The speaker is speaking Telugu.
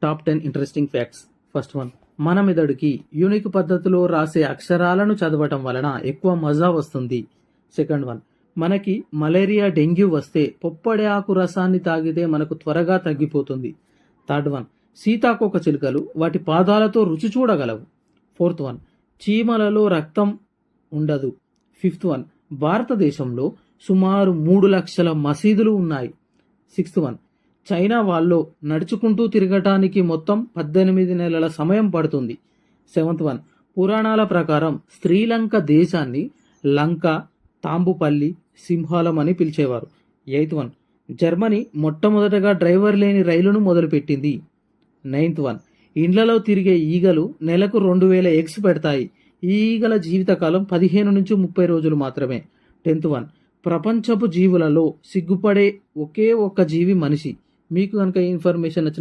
Top 10 interesting facts. First one, మన మెదడుకి యూనిక్ పద్ధతిలో రాసే అక్షరాలను చదవటం వలన ఎక్కువ మజా వస్తుంది. సెకండ్ వన్, మనకి మలేరియా డెంగ్యూ వస్తే పొప్పడి ఆకు రసాన్ని తాగితే మనకు త్వరగా తగ్గిపోతుంది. థర్డ్ వన్, సీతాకోక చిలుకలు వాటి పాదాలతో రుచి చూడగలవు. ఫోర్త్ వన్, చీమలలో రక్తం ఉండదు. ఫిఫ్త్ వన్, భారతదేశంలో సుమారు 3 లక్షల మసీదులు ఉన్నాయి. సిక్స్త్ వన్, చైనా వాళ్ళు నడుచుకుంటూ తిరగటానికి మొత్తం 18 నెలల సమయం పడుతుంది. సెవెంత్ వన్, పురాణాల ప్రకారం శ్రీలంక దేశాన్ని లంక, తాంబుపల్లి, సింహాలం అని పిలిచేవారు. ఎయిత్ వన్, జర్మనీ మొట్టమొదటగా డ్రైవర్ లేని రైలును మొదలుపెట్టింది. నైన్త్ వన్, ఇండ్లలో తిరిగే ఈగలు నెలకు 2000 ఎగ్స్ పెడతాయి. ఈ ఈగల జీవితకాలం 15 నుంచి 30 రోజులు మాత్రమే. 10th వన్, ప్రపంచపు జీవులలో సిగ్గుపడే ఒకే ఒక్క జీవి మనిషి. మీకు కనుక ఈ ఇన్ఫర్మేషన్ నచ్చిన